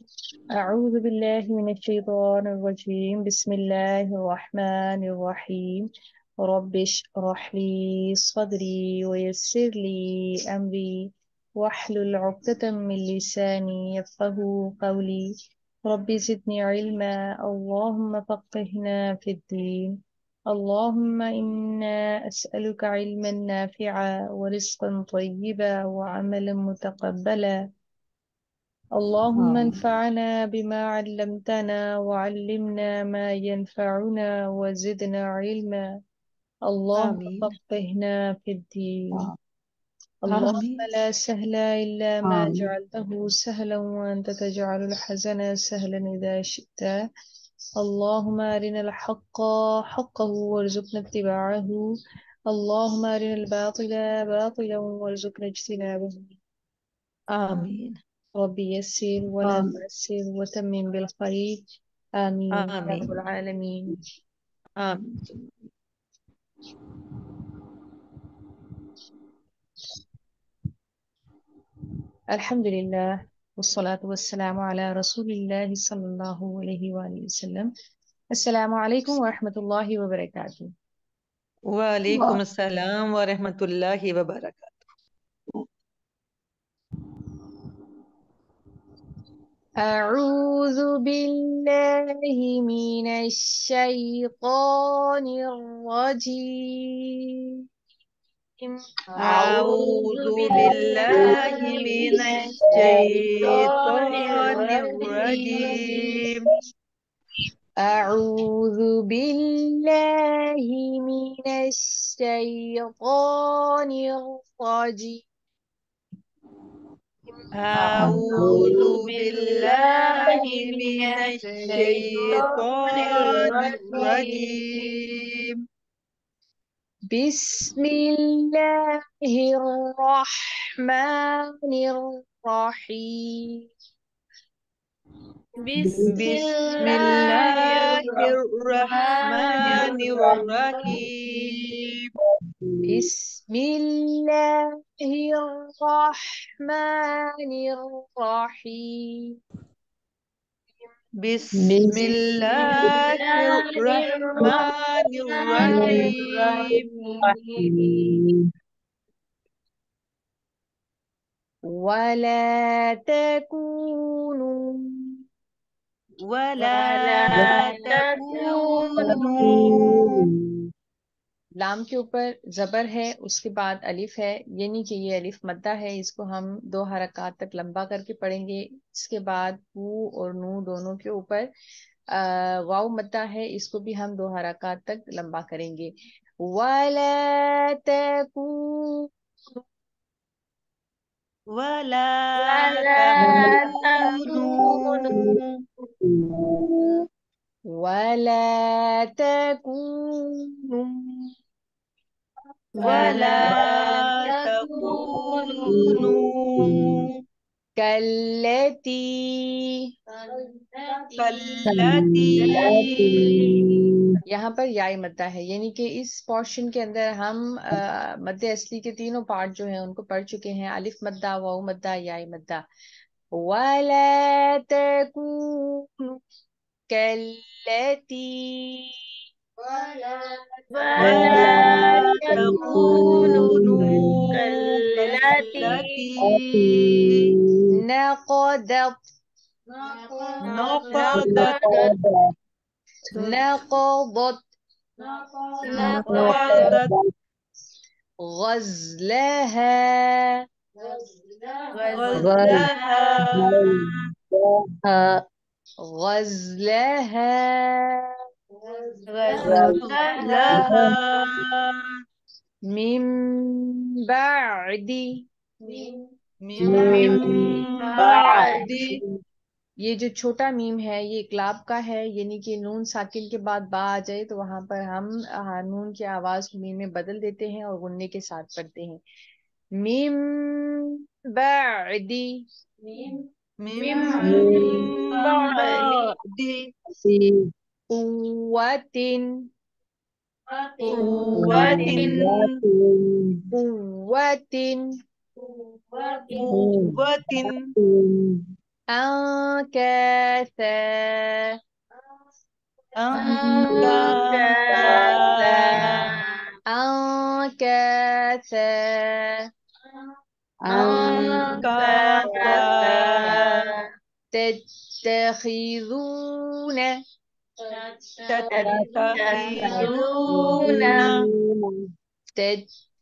أعوذ بالله من الشيطان الرجيم. بسم الله الرحمن الرحيم. رب اشرح لي صدري ويسر لي أمري واحلل عقدة من لساني يفقه قولي. رب زدني علما. اللهم فقهنا في الدين. اللهم إنا أسألك علما نافعا ورزقا طيبا وعملا متقبلا. اللهم آمين انفعنا بما علمتنا وعلمنا ما ينفعنا وزدنا علما. اللهم آمين فقهنا في الدين. اللهم آمين لا سهل إلا ما آمين جعلته سهلا وأنت تجعل الحزن سهلا إذا شئت. اللهم أرنا الحق حقا وارزقنا اتباعه. اللهم أرنا الباطل باطلا وارزقنا اجتنابه. آمين ربي يسر ولا آمين تعسر وتمم بالخير. آمين يا رب آمين العالمين. آمين. الحمد لله والصلاة والسلام على رسول الله صلى الله عليه وآله وسلم. السلام عليكم ورحمة الله وبركاته. وعلیکم السلام ورحمۃ اللہ وبرکاتہ. أعوذ بالله من الشيطان الرجيم. أعوذ اعوذ بالله باللہ من من الشيطان الشیطان الرجيم. الرجیم. أعوذ بالله من الشيطان الرجيم. اعوذ أعوذ بالله باللہ من من الشيطان الشیطان الرجيم. الرجیم. بسم الله الرحمن الرحيم. بسم بسم الله اللہ الرحمن الرحمن الرحيم. الرحیم. بسم الله الرحمن الرحيم. بسم بسم اللہ الله الرحمن الرحمن الرحیم. الرحيم. ولا تكونوا ولا ولا تکونوا. تكونوا. لام کے اوپر زبر ہے، اس کے بعد الف ہے، یعنی کہ یہ الف مدہ ہے. اس کو ہم 2 حرکات تک لمبا کر کے پڑھیں گے. اس کے بعد او اور نو دونوں کے اوپر واو مدہ ہے، اس کو بھی ہم 2 حرکات تک لمبا کریں گے. وَلَا تَكُونُوا ولا وَلَا تکونوا. وَلَا تَكُونُوا ولا وَلَا تَكُونُوا تکونوا كالتي. کاللتی. یہاں پر یاء مدہ ہے، یعنی کہ اس پورشن کے اندر ہم مد اصلی کے تینوں پارٹ جو ہیں ان کو پڑھ چکے ہیں. الف مدہ، واو مدہ، یاء مدہ. وَلَا تَكُونُوا كالتي ولا ولا تكونوا تکونوا كالتي کاللتی نقضت نقضت نقضت نقضت غزلها غزلها غزلها غزلها من بعد. من بعد. یہ جو چھوٹا میم ہے یہ اقلاب کا ہے، یعنی کہ نون ساکن کے بعد با آ جائے تو وہاں پر ہم نون کی آواز میم میں بدل دیتے ہیں اور غننے کے ساتھ پڑھتے ہیں. میم بعد من بعد قوة قوة قوة قوة أنكثا أنكاسا أنكثا أنكاسا تتخذون تتخذون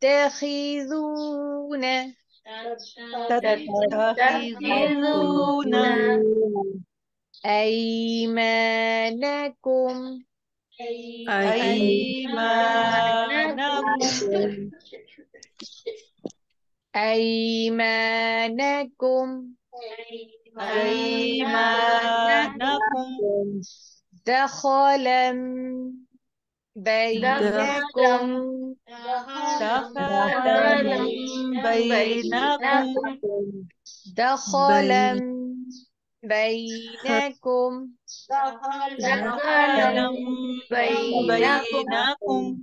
تتخذون تتخذون أيمانكم أيمانكم أيمانكم أيمانكم دخلا بينكم دخلا بينكم دخلا بينكم دخلا بينكم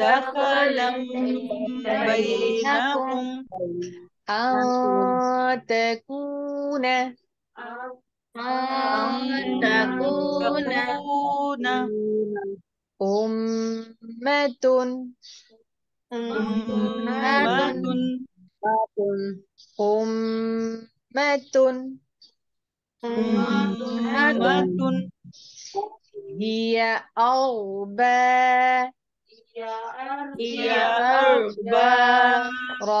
دخلا بينكم أن تكون أن تكون أمة أمة أمة أمة هي أربى. هي أربع را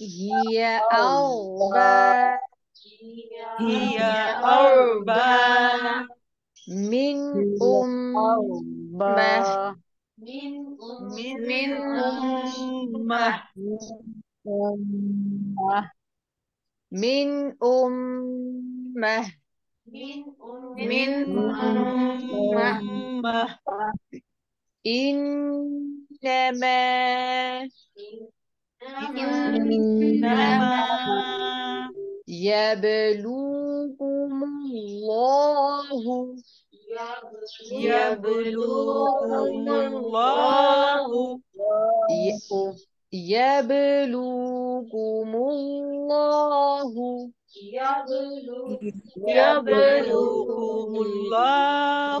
هي أربى هي أربع من أمة من أمة من أمة من أمة إنما إنما يبلوكم الله يبلوكم الله يبلوكم الله يبلوكم الله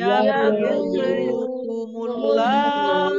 يبلوكم الله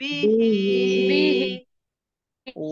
به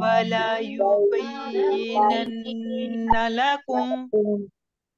ولا يبينن لكم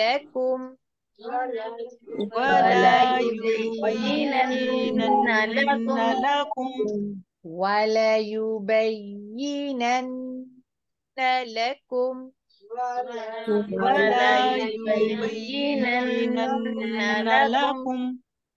لكم ولا يبينن لكم وَلَيُبَيِّنَنَّ لَكُمْ ولا يبينن لكم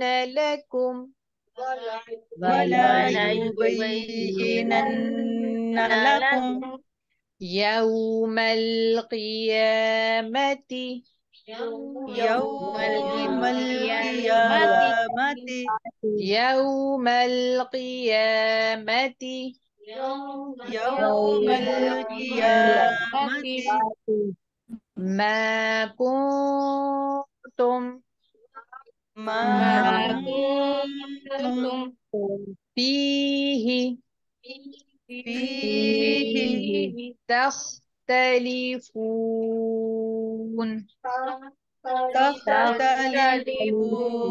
لَكُمْ ولا يبينن لكم يوم القيامة يوم القيامة يوم القيامة يوم القيامة ما كنتم ما كنتم فيه فيه تختلفون. تختلفون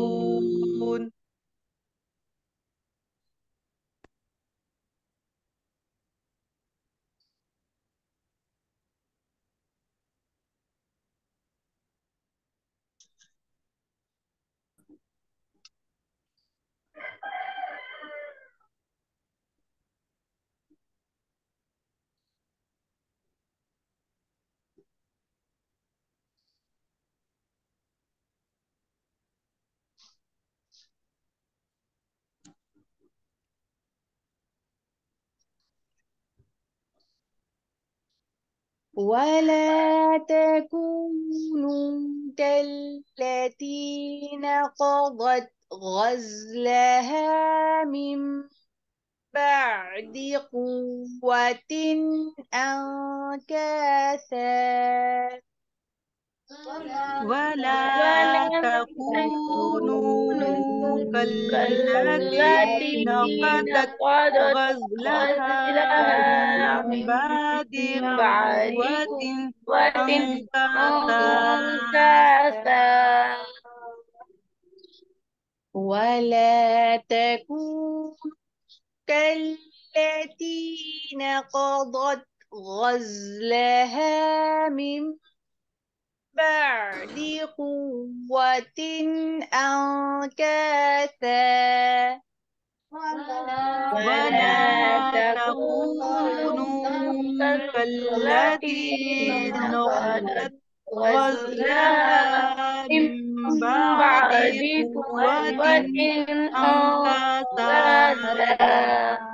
ولا تكونوا كالتي نقضت غزلها من بعد قوة أنكاثا ولا تكونوا كالتي كالتي نقضت نقضت غزلها غزلها من من بعد بعد قوة قوة أنكاثا. أنكاثا. ولا تكونوا كالتي نقضت غزلها من بعد قوة أنكاثا ولا ولا تكونوا تكونوا كالتي كالتي نقضت نقضت غزلها غزلها من من بعد بعد قوة قوة أنكاثا. أنكاثا.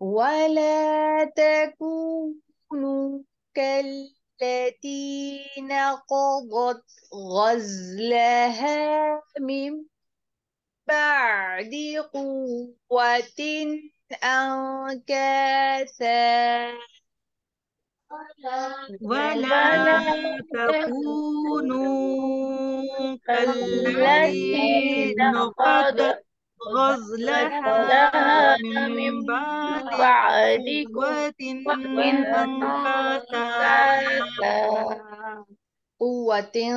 ولا تكونوا كالتي نقضت غزلها من بعد قوة أنكاثا ولا ولا تكونوا التي كالتي نقضت نقضت غزلها غزلها من من بعد بعد قوة قوة أنكاثا. أنكاثا. قوتين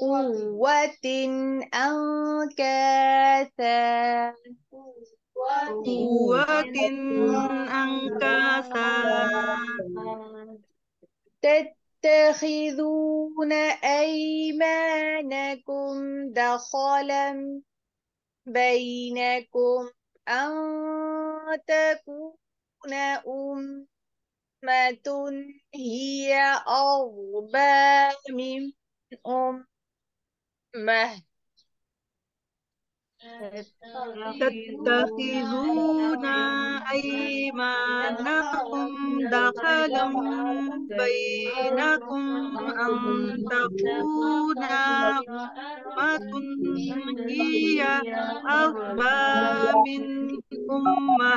قوتين أنكاثا قوة أنكاثا. تتخذون أيمانكم دخلا بينكم أن تكون أمة هي أربى من أمة تتخذون أيمانكم دخلا بينكم أن تكون أمة هي أربى من أمة.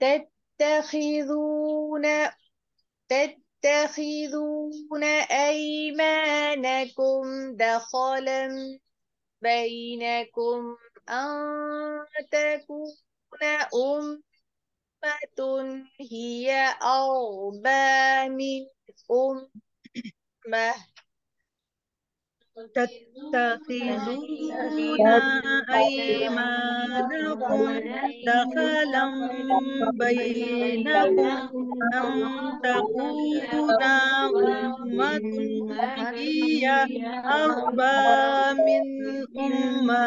تتخذون تتخذون أيمانكم دخلا بينكم أن تكون أمة هي أربى من أمة تتخذون أيمانكم دخلا بينكم أن تكون أمة هي أربى من أمة.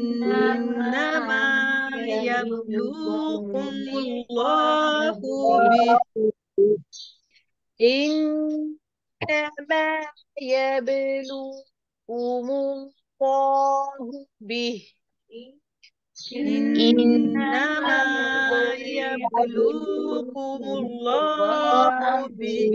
إنما يبلوكم الله به. إنما يبلوكم الله به إنما يبلوكم الله به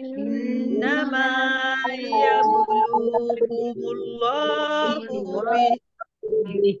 إنما يبلوكم الله به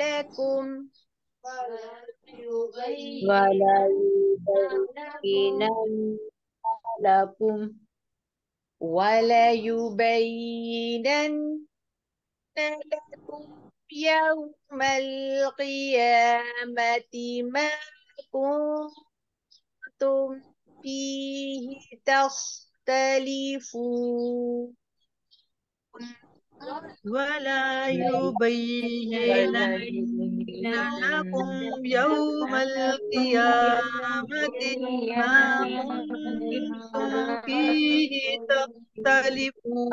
لكم ولا يبينن لكم وليبينن لكم يوم القيامة ما كنتم فيه تختلفون. ولا يبينن لكم يوم القيامة ما كنتم فيه تختلفون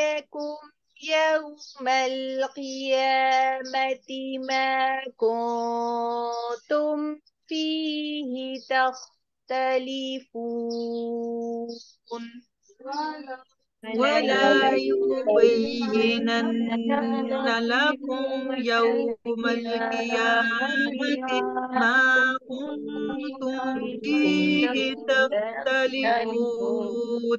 لكم يوم القيامة ما كنتم فيه تختلفون. ولا يبينن لكم يوم القيامة ما كنتم فيه تختلفون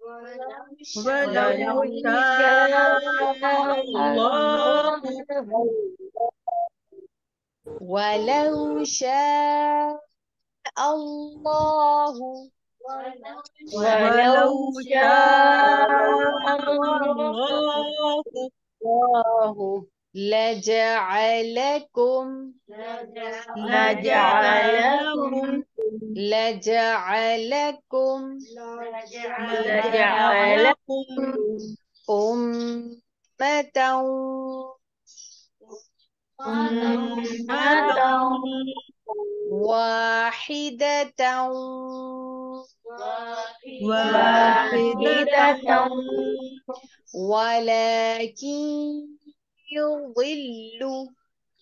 ولو ولو شاء الله ولو شاء الله ولو شاء شاء الله الله لجعلكم لجعلكم لجعلكم لجعلكم لجعلكم أمة أمة واحدة واحدة واحدة ولكن يضل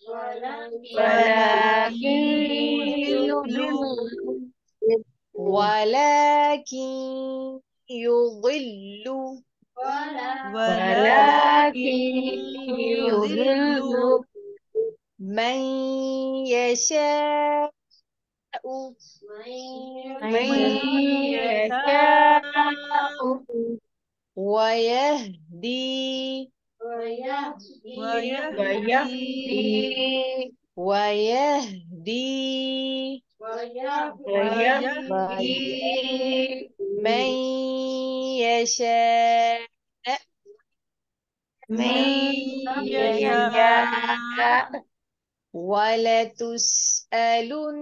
ولكن ولكن يضل يضل ولكن يضل ولكن ولكن يضل يضل من يشاء من من يشاء يشاء ويهدي ويهدي ويهدي ويهدي من يشاء من من يشاء يشاء ولتسألن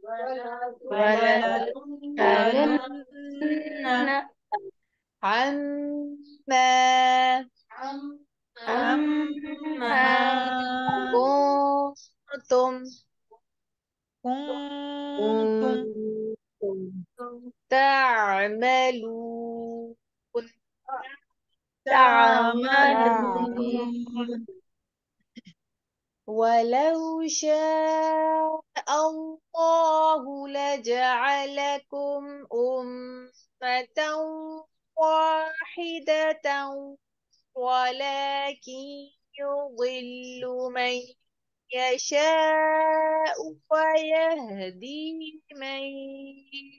ولتسألن ولتسألن عما عما كنتم كنتم تعملون. تعملون ولو شاء الله لجعلكم أمة واحدة ولكن يضل من يشاء ويهدي من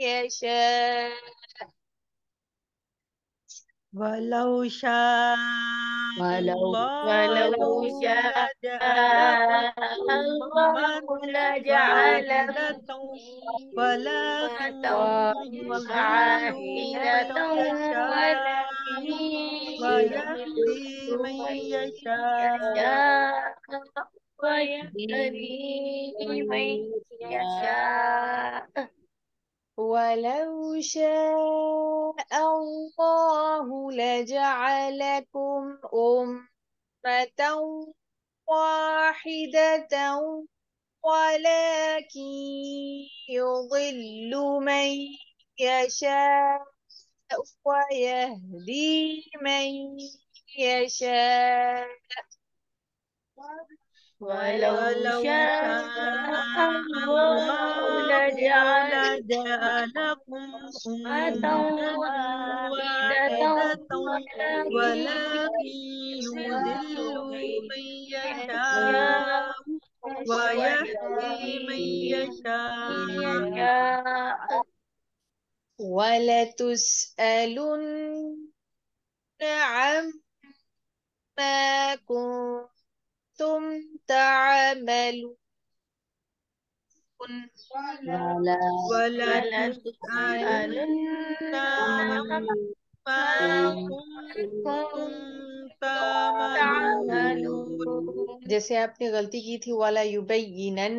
يشاء ولو شاء ولو الله شاء لجعلكم الله أمة لجعلكم واحدة ولكن أمة يضل من واحدة يشاء ولكن ويهدي يضل من من يشاء يشاء ويهدي من يشاء ولو شاء الله لجعلكم أمة واحدة ولكن يضل من يشاء ويهدي من يشاء ولو ولو شاء شاء الله الله لجعلكم لجعلكم أمة أمة واحدة واحدة ولكن ولكن يضل يضل من من يشاء يشاء ويهدي من ويهدي من يشاء يشاء ولتسألن عما كنتم تعملون ولتسألن ولتسألن عما عما كنتم كنتم تعملون تعملون جیسے آپ نے غلطی کی تھی والا یبینن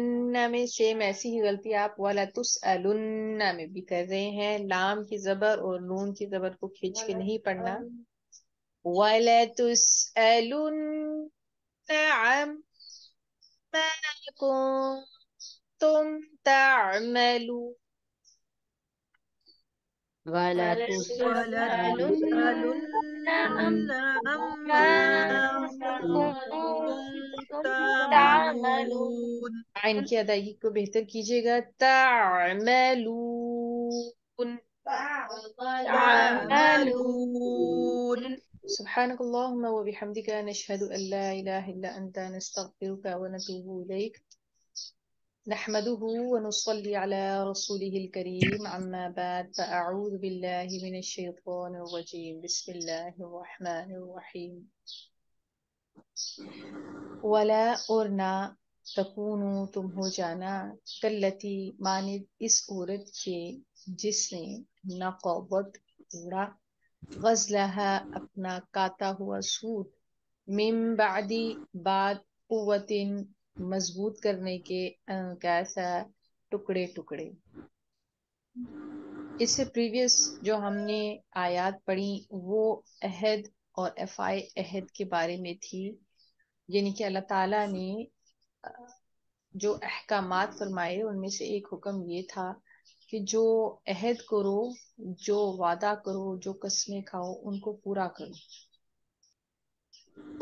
میں سیم ایسی ہی غلطی آپ والا تسألن میں بھی کر رہے ہیں. لام کی زبر اور نون کی زبر کو کھینچ کے نہیں پڑھنا. والا تسألن عما كنتم تعملون ولتسألن ولتسألن عما عما كنتم كنتم تعملون تعملون عین کی ادائیگی کو بہتر کیجیے گا. تعملون تعملون سبحانك اللهم وبحمدك نشهد أن لا إله إلا أنت نستغفرك ونتوب إليك نحمده ونصلي على رسوله الكريم عما بعد فأعوذ بالله من الشيطان الرجيم بسم الله الرحمن الرحيم. ولا اور نہ تکونو تم ہو جانا کلتی مانند اس عورت کے جس نے نقوبت توڑا غزلها اپنا کاتا ہوا سوٹ من بعدی بعد قوت مضبوط کرنے کے کیسا ٹکڑے ٹکڑے. اس سے پریویس جو ہم نے آیات پڑھی وہ عہد اور افعائے عہد کے بارے میں تھی. یعنی کہ اللہ تعالیٰ نے جو احکامات فرمائے ان میں سے ایک حکم یہ تھا کہ جو عہد کرو جو وعدہ کرو جو قسمیں کھاؤ ان کو پورا کرو.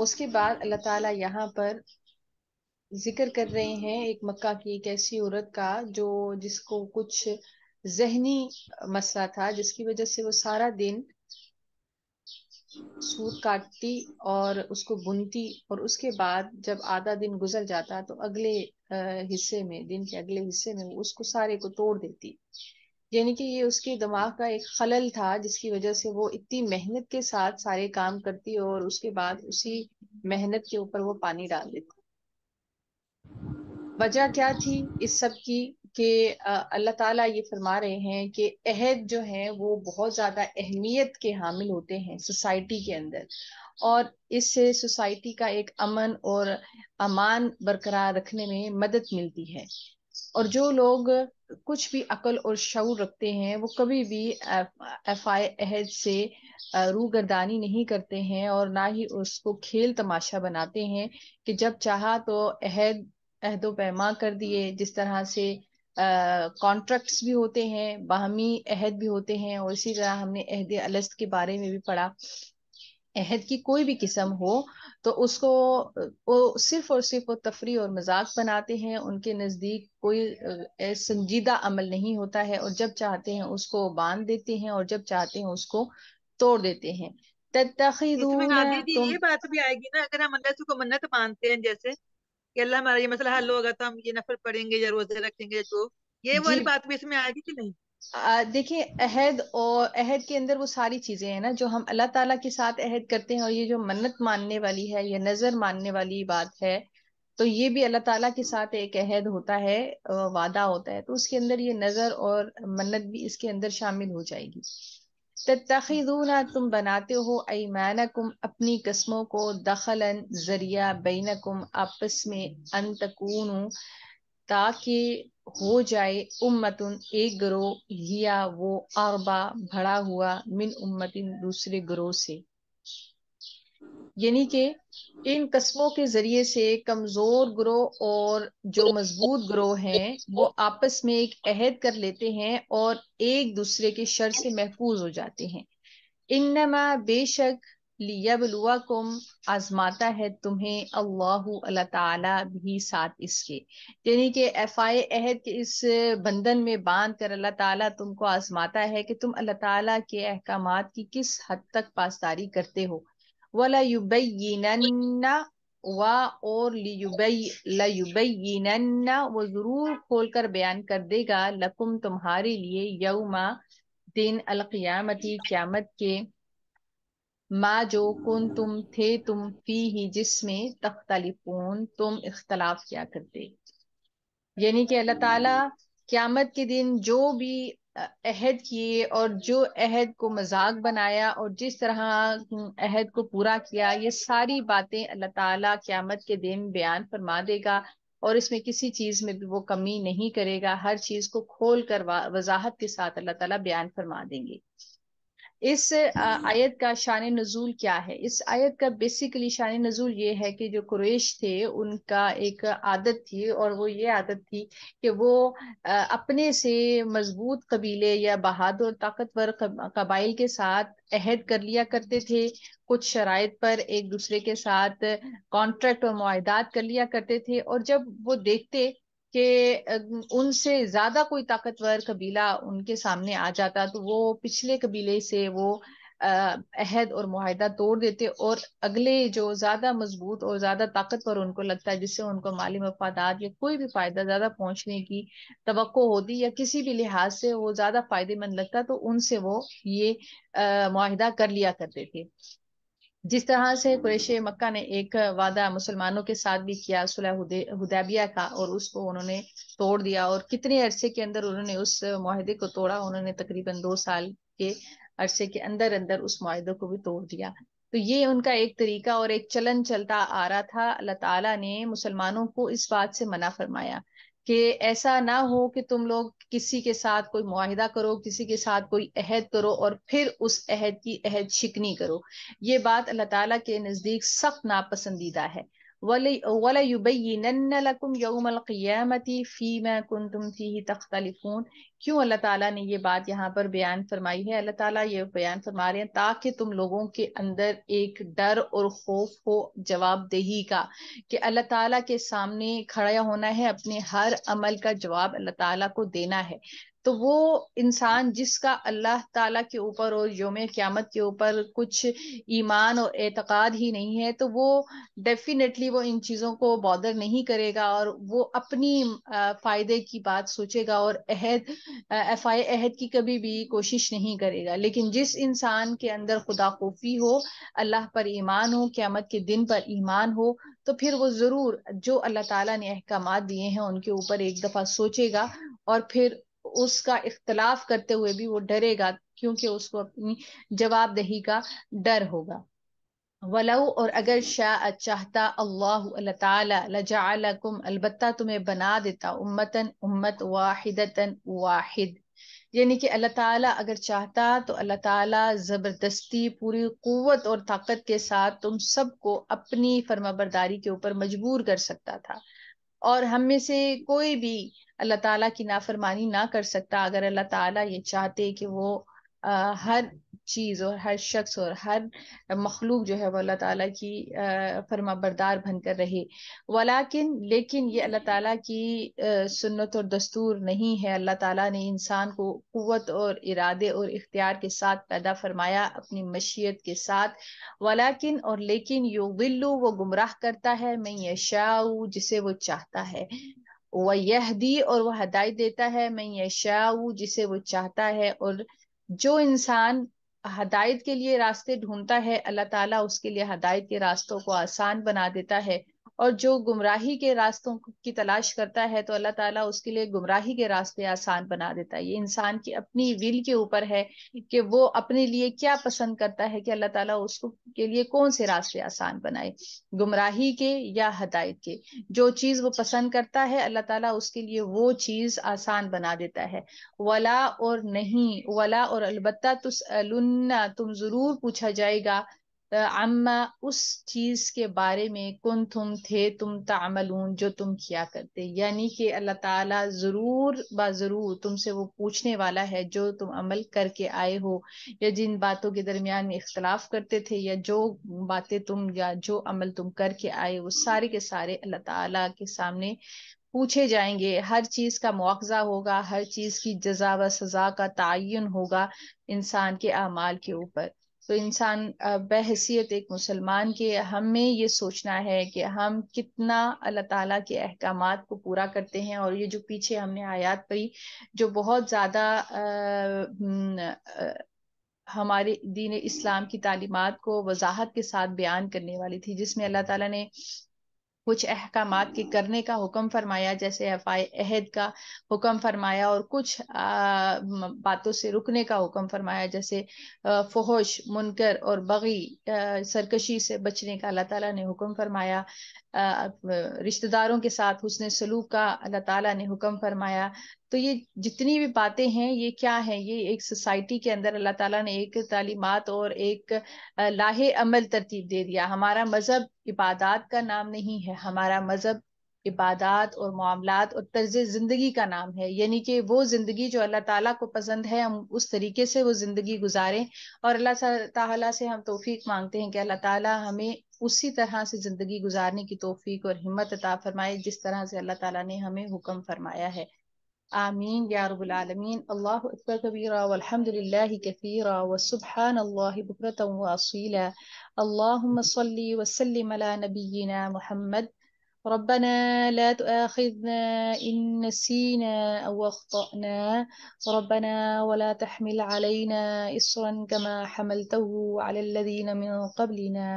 اس کے بعد اللہ تعالیٰ یہاں پر ذکر کر رہے ہیں ایک مکہ کی ایک ایسی عورت کا جس کو کچھ ذہنی مسئلہ تھا جس کی وجہ سے وہ سارا دن سوت کاٹتی اور اس کو بنتی اور اس کے بعد جب آدھا دن گزر جاتا تو اگلے حصے میں دن کے اگلے حصے میں وہ اس کو سارے کو توڑ دیتی. یعنی کہ یہ اس کے دماغ کا ایک خلل تھا جس کی وجہ سے وہ اتنی محنت کے ساتھ سارے کام کرتی اور اس کے بعد اسی محنت کے اوپر وہ پانی ڈال دیتی. وجہ کیا تھی اس سب کی کہ اللہ تعالیٰ یہ فرما رہے ہیں کہ عہد جو ہیں وہ بہت زیادہ اہمیت کے حامل ہوتے ہیں سوسائٹی کے اندر اور اس سے سوسائٹی کا ایک امن اور امان برقرار رکھنے میں مدد ملتی ہے. اور جو لوگ کچھ بھی عقل اور شعور رکھتے ہیں وہ کبھی بھی افعائے عہد سے روگردانی نہیں کرتے ہیں اور نہ ہی اس کو کھیل تماشا بناتے ہیں کہ جب چاہا تو عہد و پیما کر دیے. جس طرح سے کانٹریکٹس بھی ہوتے ہیں باہمی عہد بھی ہوتے ہیں اور اسی طرح ہم نے عہد الست کے بارے میں بھی پڑھا. عہد کی کوئی بھی قسم ہو تو اس کو وہ صرف اور صرف وہ تفریح اور مذاق بناتے ہیں. ان کے نزدیک کوئی سنجیدہ عمل نہیں ہوتا ہے اور جب چاہتے ہیں اس کو باندھ دیتے ہیں اور جب چاہتے ہیں اس کو توڑ دیتے ہیں. اس میں تتخذون عادی دی تم یہ بات بھی آئے گی نا اگر ہم اللہ سے کو منت مانتے ہیں جیسے کہ اللہ ہمارا یہ مسئلہ حل ہوگا تو ہم یہ نفل پڑھیں گے یا روزے رکھیں گے، جو یہ جی والی بات بھی اس میں آئے گی کہ نہیں؟ دیکھیں، عہد اور عہد کے اندر وہ ساری چیزیں ہیں نا جو ہم اللہ تعالیٰ کے ساتھ عہد کرتے ہیں، اور یہ جو منت ماننے والی ہے، یہ نظر ماننے والی بات ہے، تو یہ بھی اللہ تعالیٰ کے ساتھ ایک عہد ہوتا ہے، وعدہ ہوتا ہے، تو اس کے اندر یہ نظر اور منت بھی اس کے اندر شامل ہو جائے گی۔ تتخذون، تم بناتے ہو، ایمانکم، اپنی قسموں کو، دخلاً، ذریعہ، بینکم، آپس میں، ان تکونوا، تاکہ ہو جائے، امتن، ایک گروہ، ہیا وہ، اربا، بڑا ہوا، من امتن، دوسرے گروہ سے، یعنی کہ ان قسموں کے ذریعے سے کمزور گروہ اور جو مضبوط گروہ ہیں وہ آپس میں ایک عہد کر لیتے ہیں اور ایک دوسرے کے شر سے محفوظ ہو جاتے ہیں۔ انما، بے شک، لیبلوکم، آزماتا ہے تمہیں، اللہ تعالیٰ بھی ساتھ اس کے، یعنی کہ ایفائے عہد کے اس بندھن میں باندھ کر اللہ تعالیٰ تم کو آزماتا ہے کہ تم اللہ تعالیٰ کے احکامات کی کس حد تک پاسداری کرتے ہو۔ وَلَيُبَيِّنَنَّ، اور لَيُبَيِّنَنَّ، وہ ضرور کھول کر بیان کر دے گا، لکم، تمہارے لیے، یوم، دن، القیامتی، قیامت کے، ما، جو، کن، تم تھے، تم فی ہی، جس میں، تختلفون، تم اختلاف کیا کرتے، یعنی کہ اللہ تعالیٰ قیامت کے دن جو بھی عہد کیے اور جو عہد کو مذاق بنایا اور جس طرح عہد کو پورا کیا، یہ ساری باتیں اللہ تعالیٰ قیامت کے دن بیان فرما دے گا، اور اس میں کسی چیز میں بھی وہ کمی نہیں کرے گا، ہر چیز کو کھول کر وضاحت کے ساتھ اللہ تعالیٰ بیان فرما دیں گے۔ اس آیت کا شان نزول کیا ہے؟ اس آیت کا بیسیکلی شان نزول یہ ہے کہ جو قریش تھے ان کا ایک عادت تھی، اور وہ یہ عادت تھی کہ وہ اپنے سے مضبوط قبیلے یا بہادر طاقتور قبائل کے ساتھ عہد کر لیا کرتے تھے، کچھ شرائط پر ایک دوسرے کے ساتھ کانٹریکٹ اور معاہدات کر لیا کرتے تھے، اور جب وہ دیکھتے کہ ان سے زیادہ کوئی طاقتور قبیلہ ان کے سامنے آ جاتا تو وہ پچھلے قبیلے سے وہ عہد اور معاہدہ توڑ دیتے، اور اگلے جو زیادہ مضبوط اور زیادہ طاقتور ان کو لگتا ہے، جس سے ان کو مالی مفادات یا کوئی بھی فائدہ زیادہ پہنچنے کی توقع ہوتی یا کسی بھی لحاظ سے وہ زیادہ فائدے مند لگتا، تو ان سے وہ یہ معاہدہ کر لیا کرتے تھے۔ جس طرح سے قریش مکہ نے ایک وعدہ مسلمانوں کے ساتھ بھی کیا صلح حدیبیہ کا، اور اس کو انہوں نے توڑ دیا، اور کتنے عرصے کے اندر انہوں نے اس معاہدے کو توڑا، انہوں نے تقریباً 2 سال کے عرصے کے اندر اندر اس معاہدے کو بھی توڑ دیا۔ تو یہ ان کا ایک طریقہ اور ایک چلن چلتا آ رہا تھا۔ اللہ تعالیٰ نے مسلمانوں کو اس بات سے منع فرمایا کہ ایسا نہ ہو کہ تم لوگ کسی کے ساتھ کوئی معاہدہ کرو، کسی کے ساتھ کوئی عہد کرو اور پھر اس عہد کی عہد شکنی کرو، یہ بات اللہ تعالیٰ کے نزدیک سخت ناپسندیدہ ہے۔ وَلَيُبَيِّنَنَّ لَكُمْ يَوْمَ الْقِيَامَةِ فِيمَا كُنْتُمْ فِيهِ تَخْتَلِفُونَ، کیوں اللہ تعالیٰ نے یہ بات یہاں پر بیان فرمائی ہے؟ اللہ تعالیٰ یہ بیان فرما رہے ہیں تاکہ تم لوگوں کے اندر ایک ڈر اور خوف ہو جواب دہی کا، کہ اللہ تعالیٰ کے سامنے کھڑا ہونا ہے، اپنے ہر عمل کا جواب اللہ تعالیٰ کو دینا ہے۔ تو وہ انسان جس کا اللہ تعالیٰ کے اوپر اور یوم قیامت کے اوپر کچھ ایمان اور اعتقاد ہی نہیں ہے، تو وہ ڈیفینیٹلی وہ ان چیزوں کو بادر نہیں کرے گا، اور وہ اپنی فائدے کی بات سوچے گا، اور ایفائے عہد کی کبھی بھی کوشش نہیں کرے گا۔ لیکن جس انسان کے اندر خدا خوفی ہو، اللہ پر ایمان ہو، قیامت کے دن پر ایمان ہو، تو پھر وہ ضرور جو اللہ تعالیٰ نے احکامات دیے ہیں ان کے اوپر ایک دفعہ سوچے گا، اور پھر اس کا اختلاف کرتے ہوئے بھی وہ ڈرے گا، کیونکہ اس کو اپنی جواب دہی کا ڈر ہوگا۔ ولو، اور اگر شاء، چاہتا، اللہ تعالی، لجعلکم، البتہ تمہیں بنا دیتا، امتن، امت، واحدتن، واحد، یعنی کہ اللہ تعالیٰ اگر چاہتا تو اللہ تعالیٰ زبردستی پوری قوت اور طاقت کے ساتھ تم سب کو اپنی فرما برداری کے اوپر مجبور کر سکتا تھا، اور ہم میں سے کوئی بھی اللہ تعالیٰ کی نافرمانی نہ کر سکتا اگر اللہ تعالیٰ یہ چاہتے کہ وہ ہر چیز اور ہر شخص اور ہر مخلوق جو ہے وہ اللہ تعالیٰ کی فرما بردار بن کر رہے. لیکن یہ اللہ تعالیٰ کی سنت اور دستور نہیں ہے. اللہ تعالیٰ نے انسان کو قوت اور ارادے اور اختیار کے ساتھ پیدا فرمایا، اپنی مشیت کے ساتھ. لیکن یضل، وہ گمراہ کرتا ہے، من یشاء، جسے وہ چاہتا ہے. وَيَهْدِي، اور وہ ہدایت دیتا ہے، من یشاء، جسے وہ چاہتا ہے. اور جو انسان ہدایت کے لیے راستے ڈھونڈتا ہے، اللہ تعالیٰ اس کے لیے ہدایت کے راستوں کو آسان بنا دیتا ہے. اور جو گمراہی کے راستوں کی تلاش کرتا ہے تو اللہ تعالیٰ اس کے لیے گمراہی کے راستے آسان بنا دیتا ہے. یہ انسان کی اپنی ول کے اوپر ہے کہ وہ اپنے لیے کیا پسند کرتا ہے، کہ اللہ تعالیٰ اس کو کے لیے کون سے راستے آسان بنائے، گمراہی کے یا ہدایت کے. جو چیز وہ پسند کرتا ہے اللہ تعالیٰ اس کے لیے وہ چیز آسان بنا دیتا ہے. ولا، اور نہیں، ولا اور البتہ، تسألن، تم ضرور پوچھا جائے گا، عما، اس چیز کے بارے میں، کن تم تھے تم تعملون، جو تم کیا کرتے. یعنی کہ اللہ تعالیٰ ضرور ضرور تم سے وہ پوچھنے والا ہے جو تم عمل کر کے آئے ہو، یا جن باتوں کے درمیان میں اختلاف کرتے تھے، یا جو باتیں تم یا جو عمل تم کر کے آئے، وہ سارے کے سارے اللہ تعالیٰ کے سامنے پوچھے جائیں گے. ہر چیز کا مواخذہ ہوگا، ہر چیز کی جزا و سزا کا تعین ہوگا انسان کے اعمال کے اوپر. تو انسان بحیثیت ایک مسلمان کے ہمیں یہ سوچنا ہے کہ ہم کتنا اللہ تعالیٰ کے احکامات کو پورا کرتے ہیں. اور یہ جو پیچھے ہم نے آیات پڑھی جو بہت زیادہ ہمارے دین اسلام کی تعلیمات کو وضاحت کے ساتھ بیان کرنے والی تھی، جس میں اللہ تعالیٰ نے کچھ احکامات کے کرنے کا حکم فرمایا، جیسے افائے عہد کا حکم فرمایا، اور کچھ باتوں سے رکنے کا حکم فرمایا، جیسے فحش، منکر اور بغی، سرکشی سے بچنے کا اللہ تعالیٰ نے حکم فرمایا. رشتہ داروں کے ساتھ حسن سلوک کا اللہ تعالیٰ نے حکم فرمایا. تو یہ جتنی بھی باتیں ہیں یہ کیا ہیں؟ یہ ایک سوسائٹی کے اندر اللہ تعالیٰ نے ایک تعلیمات اور ایک لاہ عمل ترتیب دے دیا. ہمارا مذہب عبادات کا نام نہیں ہے، ہمارا مذہب عبادات اور معاملات اور طرز زندگی کا نام ہے. یعنی کہ وہ زندگی جو اللہ تعالیٰ کو پسند ہے ہم اس طریقے سے وہ زندگی گزاریں. اور اللہ تعالیٰ سے ہم توفیق مانگتے ہیں کہ اللہ تعالیٰ ہمیں اسی طرح سے زندگی گزارنے کی توفیق اور ہمت عطا فرمائے جس طرح سے اللہ تعالیٰ نے ہمیں حکم فرمایا ہے. آمین یا رب العالمین. اللہ اکبر کبیرہ والحمد للہ کثیرہ وسبحان اللہ بکرۃ واصیلا. اللہم صلی وسلم علی نبینا محمد. ربنا لا تؤاخذنا إن نسينا أو أخطأنا، ربنا ولا تحمل علينا إصرا كما حملته على الذين من قبلنا،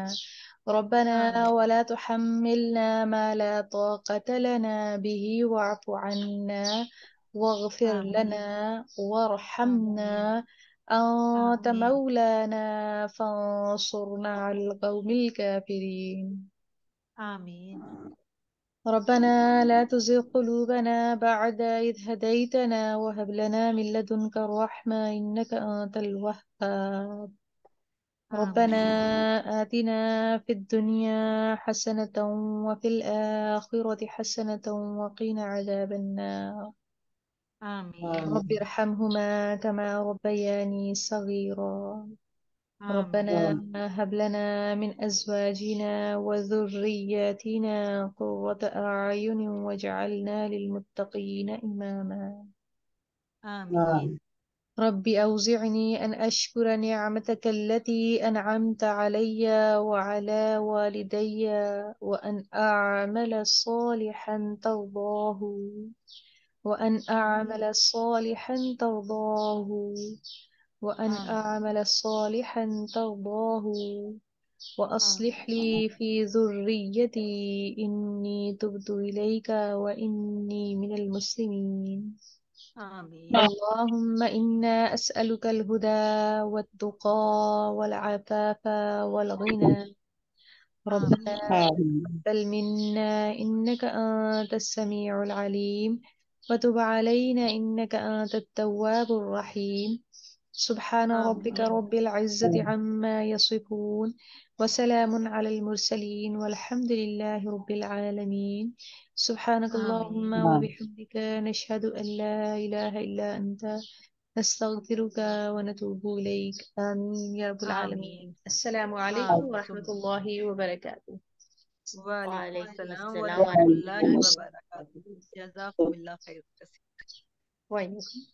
ربنا آمین ولا تحملنا ما لا طاقة لنا به واعف عنا واغفر آمین لنا وارحمنا، آمین أنت آمین مولانا فانصرنا على القوم الكافرين. آمین ربنا لا تزغ قلوبنا بعد إذ هديتنا وهب لنا من لدنك الرحمة إنك أنت الوهاب. ربنا آمین آتنا في الدنيا حسنة وفي الآخرة حسنة وقنا عذاب النار. آمین رب ارحمهما كما ربياني صغيرا. ربنا آمین هب لنا من أزواجنا وذرياتنا قرة أعين واجعلنا للمتقين إماما. آمین رب أوزعني أن أشكر نعمتك التي أنعمت علي وعلى والدي وأن أعمل صالحا ترضاه وأن أعمل صالحا ترضاه وأن آمین أعمل صالحا ترضاه وأصلح آمین لي في ذريتي إني تبت إليك وإني من المسلمين. آمین اللهم إنا أسألك الهدى والتقى والعفاف والغنى. ربنا تقبل منا إنك أنت السميع العليم وتب علينا إنك أنت التواب الرحيم. سبحان ربك آمین رب العزة عما يصفون وسلام على المرسلين والحمد لله رب العالمين. سبحانك اللهم آمین وبحمدك نشهد أن لا إله إلا أنت نستغفرك ونتوب إليك آمين يا رب العالمين. آمين. السلام عليكم آمين ورحمة ثم الله وبركاته. وعلیکم وعلیکم السلام السلام ورحمۃ ورحمۃ اللہ اللہ وبرکاتہ. جزاکم اللہ خیر. وعلیکم